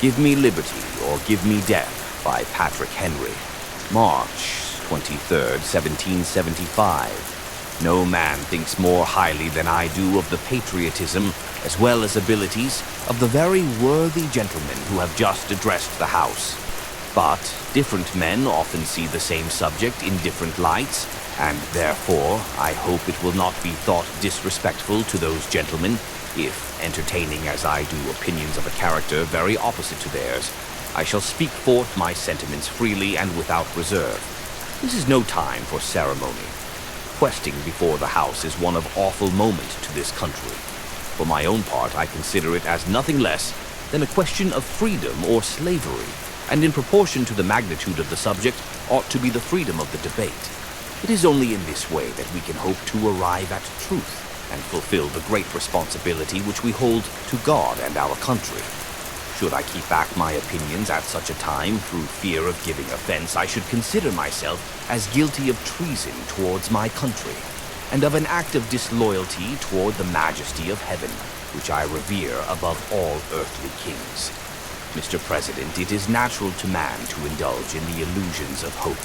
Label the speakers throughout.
Speaker 1: Give Me Liberty or Give Me Death by Patrick Henry. March 23rd, 1775. No man thinks more highly than I do of the patriotism, as well as abilities, of the very worthy gentlemen who have just addressed the House. But different men often see the same subject in different lights, and therefore I hope it will not be thought disrespectful to those gentlemen if, entertaining as I do opinions of a character very opposite to theirs, I shall speak forth my sentiments freely and without reserve. This is no time for ceremony. Questing before the House is one of awful moment to this country. For my own part, I consider it as nothing less than a question of freedom or slavery, and in proportion to the magnitude of the subject ought to be the freedom of the debate. It is only in this way that we can hope to arrive at truth and fulfill the great responsibility which we hold to God and our country. Should I keep back my opinions at such a time through fear of giving offense, I should consider myself as guilty of treason towards my country, and of an act of disloyalty toward the majesty of heaven, which I revere above all earthly kings. Mr. President, it is natural to man to indulge in the illusions of hope.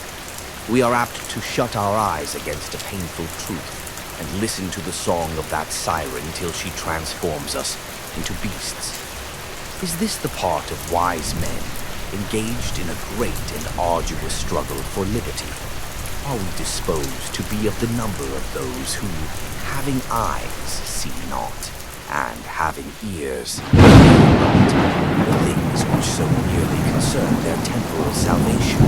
Speaker 1: We are apt to shut our eyes against a painful truth, and listen to the song of that siren till she transforms us into beasts. Is this the part of wise men engaged in a great and arduous struggle for liberty? Are we disposed to be of the number of those who, having eyes, see not, and having ears, hear not, the things which so nearly concern their temporal salvation?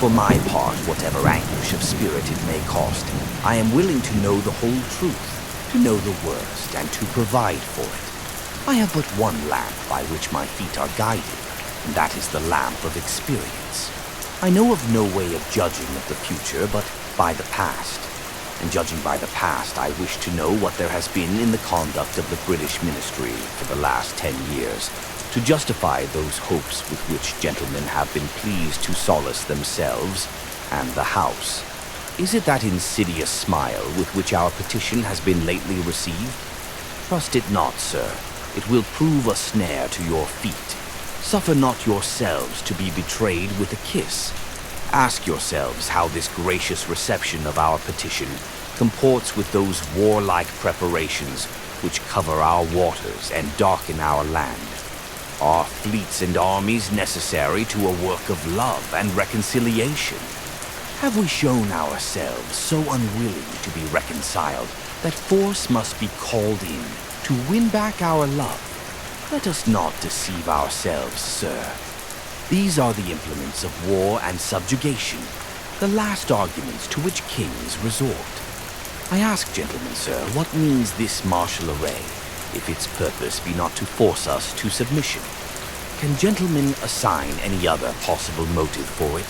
Speaker 1: For my part, whatever anguish of spirit it may cost, I am willing to know the whole truth, to know the worst, and to provide for it. I have but one lamp by which my feet are guided, and that is the lamp of experience. I know of no way of judging of the future but by the past, and judging by the past, I wish to know what there has been in the conduct of the British ministry for the last 10 years, to justify those hopes with which gentlemen have been pleased to solace themselves and the House. Is it that insidious smile with which our petition has been lately received? Trust it not, sir. It will prove a snare to your feet. Suffer not yourselves to be betrayed with a kiss. Ask yourselves how this gracious reception of our petition comports with those warlike preparations which cover our waters and darken our land. Are fleets and armies necessary to a work of love and reconciliation? Have we shown ourselves so unwilling to be reconciled that force must be called in to win back our love? Let us not deceive ourselves, sir. These are the implements of war and subjugation, the last arguments to which kings resort. I ask, gentlemen, sir, what means this martial array, if its purpose be not to force us to submission? Can gentlemen assign any other possible motive for it?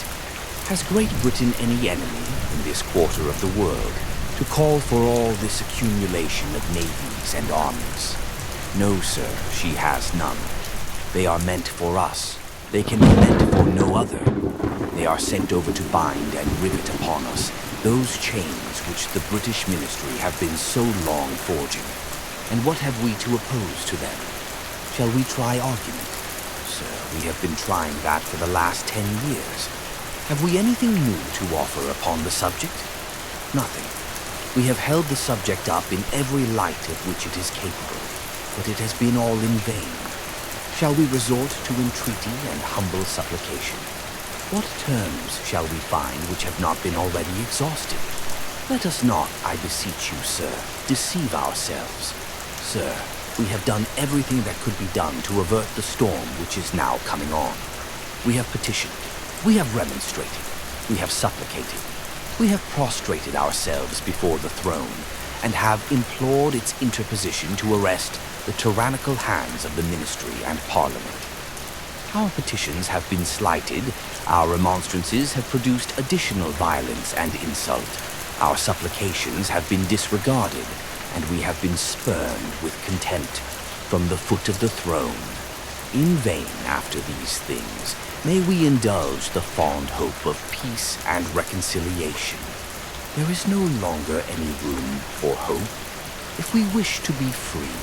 Speaker 1: Has Great Britain any enemy in this quarter of the world to call for all this accumulation of navies and armies? No, sir, she has none. They are meant for us. They can be meant for no other. They are sent over to bind and rivet upon us those chains which the British ministry have been so long forging. And what have we to oppose to them? Shall we try argument? Sir, we have been trying that for the last 10 years. Have we anything new to offer upon the subject? Nothing. We have held the subject up in every light of which it is capable, but it has been all in vain. Shall we resort to entreaty and humble supplication? What terms shall we find which have not been already exhausted? Let us not, I beseech you, sir, deceive ourselves. Sir, we have done everything that could be done to avert the storm which is now coming on. We have petitioned, we have remonstrated, we have supplicated, we have prostrated ourselves before the throne, and have implored its interposition to arrest the tyrannical hands of the ministry and parliament. Our petitions have been slighted, our remonstrances have produced additional violence and insult, our supplications have been disregarded, and we have been spurned with contempt from the foot of the throne. In vain after these things may we indulge the fond hope of peace and reconciliation. There is no longer any room for hope. If we wish to be free,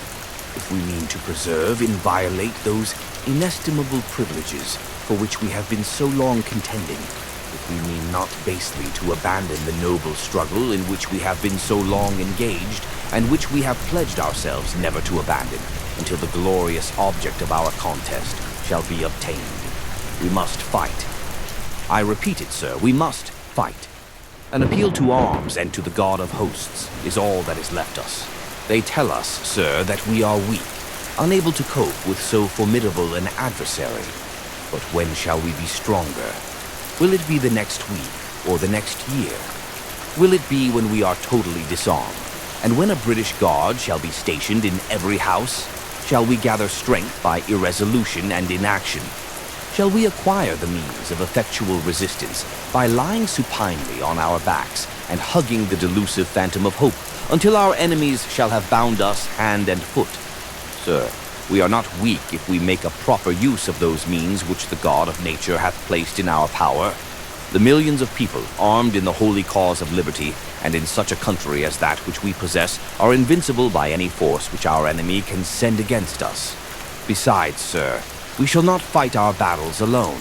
Speaker 1: if we mean to preserve, inviolate those inestimable privileges for which we have been so long contending, if we mean not basely to abandon the noble struggle in which we have been so long engaged, and which we have pledged ourselves never to abandon, until the glorious object of our contest shall be obtained. We must fight. I repeat it, sir, we must fight. An appeal to arms and to the God of hosts is all that is left us. They tell us, sir, that we are weak, unable to cope with so formidable an adversary. But when shall we be stronger? Will it be the next week or the next year? Will it be when we are totally disarmed, and when a British guard shall be stationed in every house? Shall we gather strength by irresolution and inaction? Shall we acquire the means of effectual resistance by lying supinely on our backs and hugging the delusive phantom of hope until our enemies shall have bound us hand and foot? Sir, we are not weak if we make a proper use of those means which the God of nature hath placed in our power. The millions of people armed in the holy cause of liberty, and in such a country as that which we possess, are invincible by any force which our enemy can send against us. Besides, sir, we shall not fight our battles alone.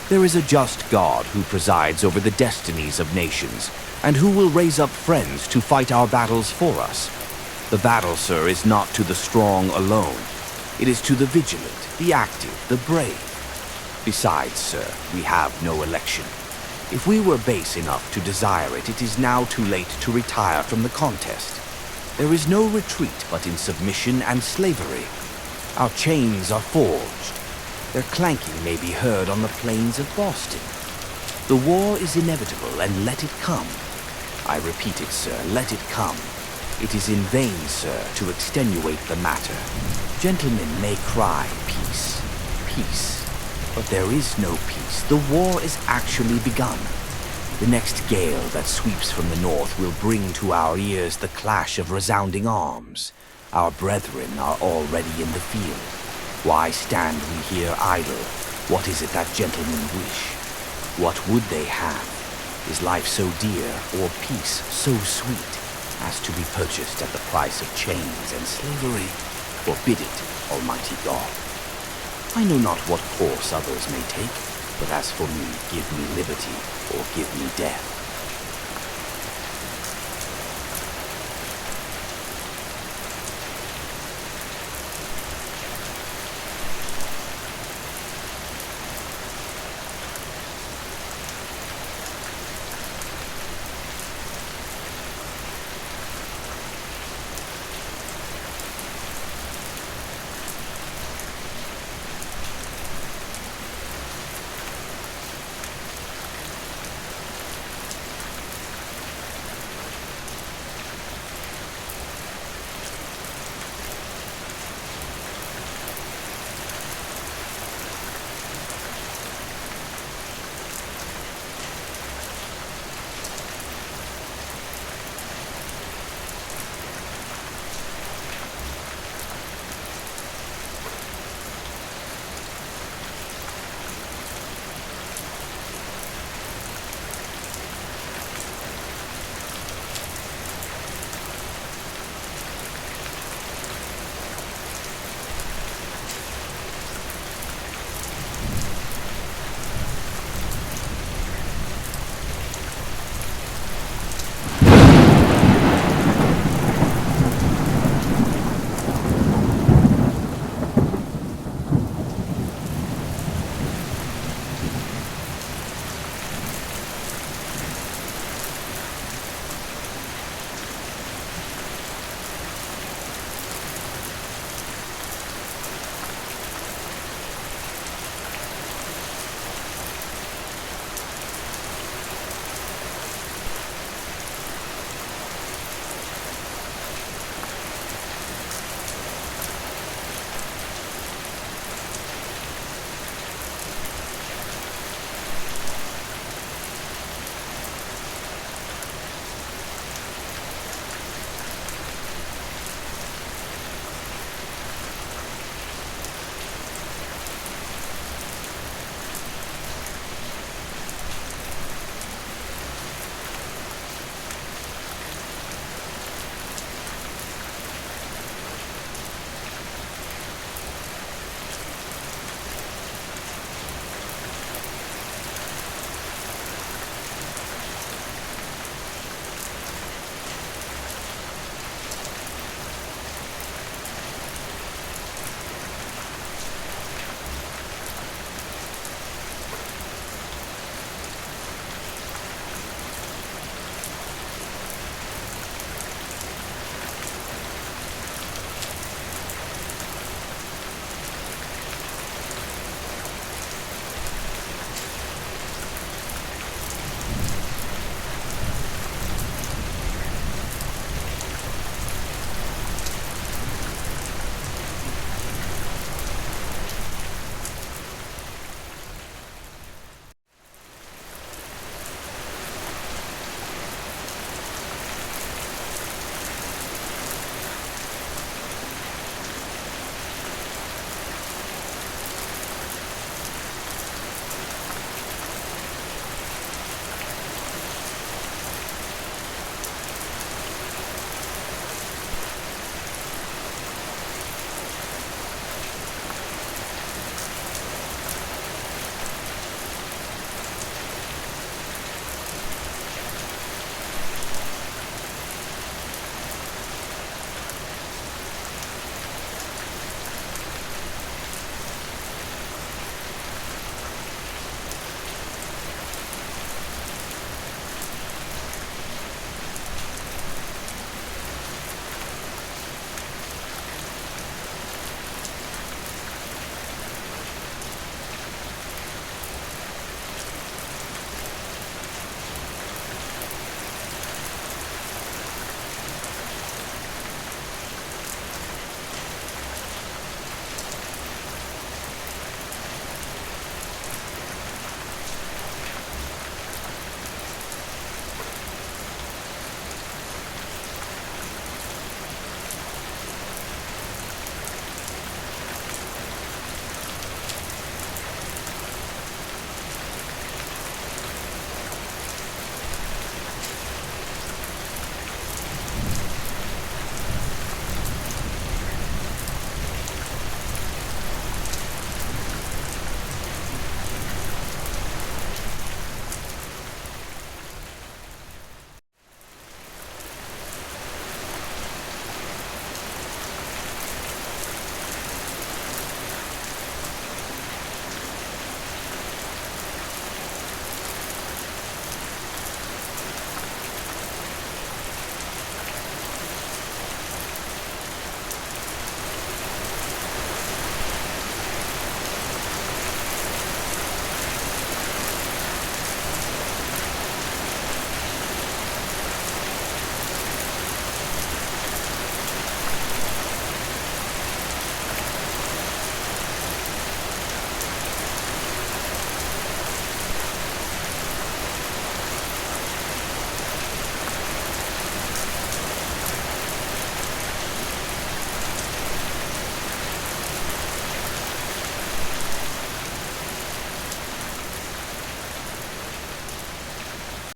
Speaker 1: There is a just God who presides over the destinies of nations, and who will raise up friends to fight our battles for us. The battle, sir, is not to the strong alone. It is to the vigilant, the active, the brave. Besides, sir, we have no election. If we were base enough to desire it, it is now too late to retire from the contest. There is no retreat but in submission and slavery. Our chains are forged. Their clanking may be heard on the plains of Boston. The war is inevitable, and let it come. I repeat it, sir, let it come. It is in vain, sir, to extenuate the matter. Gentlemen may cry, peace, peace. But there is no peace. The war is actually begun. The next gale that sweeps from the north will bring to our ears the clash of resounding arms. Our brethren are already in the field. Why stand we here idle? What is it that gentlemen wish? What would they have? Is life so dear, or peace so sweet, as to be purchased at the price of chains and slavery? Forbid it, Almighty God. I know not what course others may take, but as for me, give me liberty or give me death.